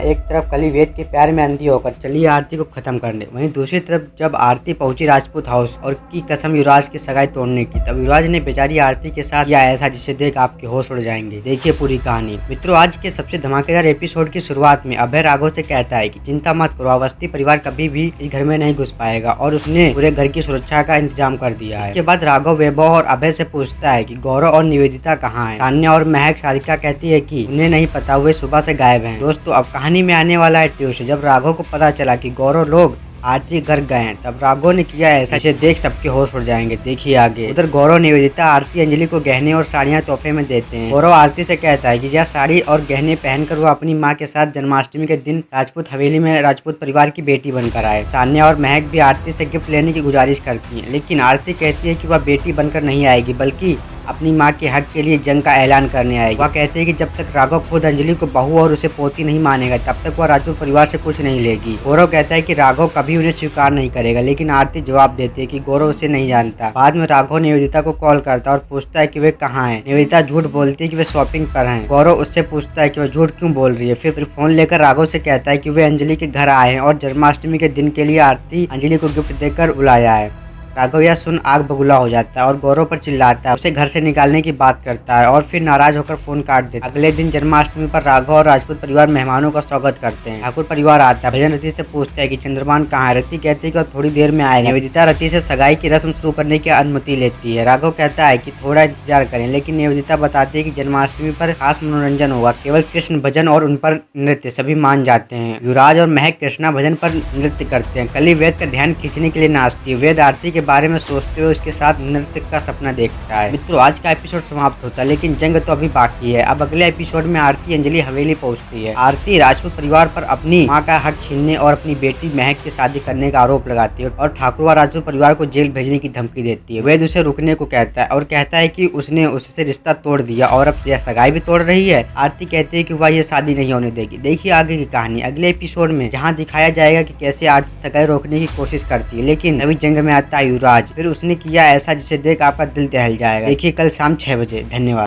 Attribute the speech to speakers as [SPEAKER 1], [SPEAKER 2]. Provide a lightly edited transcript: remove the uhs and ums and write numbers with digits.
[SPEAKER 1] एक तरफ कली वेद के प्यार में अंधी होकर चली आरती को खत्म करने, वहीं दूसरी तरफ जब आरती पहुंची राजपूत हाउस और की कसम युवराज की सगाई तोड़ने की, तब युवराज ने बेचारी आरती के साथ किया ऐसा जिसे देख आपके होश उड़ जाएंगे। देखिए पूरी कहानी। मित्रों, आज के सबसे धमाकेदार एपिसोड की शुरुआत में अभय राघव से कहता है कि चिंता मत करो, अवस्थी परिवार कभी भी इस घर में नहीं घुस पाएगा और उसने पूरे घर की सुरक्षा का इंतजाम कर दिया है। इसके बाद राघव वैभव और अभय से पूछता है कि गौरव और निवेदिता कहाँ है। सान्या और महक सारिका कहती है कि उन्हें नहीं पता, वे सुबह से गायब हैं। दोस्तों, अब कहानी में आने वाला है ट्विस्ट। जब राघव को पता चला कि गौरव लोग आरती घर गए हैं, तब राघव ने किया ऐसा जिसे देख सबके होश उड़ जाएंगे। देखिए आगे। उधर गौरव निवेदिता आरती अंजलि को गहने और साड़ियां तोहफे में देते हैं। गौरव आरती से कहता है कि यह साड़ी और गहने पहनकर वो अपनी मां के साथ जन्माष्टमी के दिन राजपूत हवेली में राजपूत परिवार की बेटी बनकर आए। सान्या और महक भी आरती से गिफ्ट लेने की गुजारिश करती है, लेकिन आरती कहती है कि वह बेटी बनकर नहीं आएगी, बल्कि अपनी मां के हक के लिए जंग का ऐलान करने आएगी। वह कहते हैं कि जब तक राघव खुद अंजलि को बहू और उसे पोती नहीं मानेगा, तब तक वह राजपूत परिवार से कुछ नहीं लेगी। गौरव कहता है कि राघव कभी उन्हें स्वीकार नहीं करेगा, लेकिन आरती जवाब देती है कि गौरव उसे नहीं जानता। बाद में राघव निवेदिता को कॉल करता है और पूछता है कि वे कहाँ हैं। निवेदिता झूठ बोलती है कि वे शॉपिंग पर हैं। गौरव उससे पूछता है कि वह झूठ क्यों बोल रही है। फिर फोन लेकर राघव से कहता है कि वे अंजलि के घर आए हैं और जन्माष्टमी के दिन के लिए आरती अंजलि को गिफ्ट देकर बुलाया है। राघव यह सुन आग बबूला हो जाता है और गौरव पर चिल्लाता है, उसे घर से निकालने की बात करता है और फिर नाराज होकर फोन काट देता है। अगले दिन जन्माष्टमी पर राघव और राजपूत परिवार मेहमानों का स्वागत करते हैं। ठाकुर परिवार आता है। भजन रति से पूछता है कि चंद्रभान कहाँ है। रति कहती है कि थोड़ी देर में आएगा। निवेदिता रति से सगाई की रस्म शुरू करने की अनुमति लेती है। राघव कहता है कि थोड़ा इंतजार करें, लेकिन निवेदिता बताती है कि जन्माष्टमी पर खास मनोरंजन होगा, केवल कृष्ण भजन और उन पर नृत्य। सभी मान जाते हैं। युवराज और महक कृष्णा भजन पर नृत्य करते हैं। कली वेद का ध्यान खींचने के लिए नाचती है। वेद आरती के बारे में सोचते हुए उसके साथ नृत्य का सपना देखता है। मित्रों, आज का एपिसोड समाप्त होता है, लेकिन जंग तो अभी बाकी है। अब अगले एपिसोड में आरती अंजलि हवेली पहुंचती है। आरती राजपूत परिवार पर अपनी मां का हक छीनने और अपनी बेटी महक की शादी करने का आरोप लगाती है और ठाकुरवा राजपूत परिवार को जेल भेजने की धमकी देती है। वेद उसे रुकने को कहता है और कहता है कि उसने उससे रिश्ता तोड़ दिया और अब यह सगाई भी तोड़ रही है। आरती कहती है कि वह यह शादी नहीं होने देगी। देखिए आगे की कहानी अगले एपिसोड में, जहाँ दिखाया जाएगा कि कैसे आरती सगाई रोकने की कोशिश करती है, लेकिन अभी जंग में आता है युवराज। फिर उसने किया ऐसा जिसे देख आपका दिल दहल जाएगा। देखिए कल शाम 6 बजे। धन्यवाद।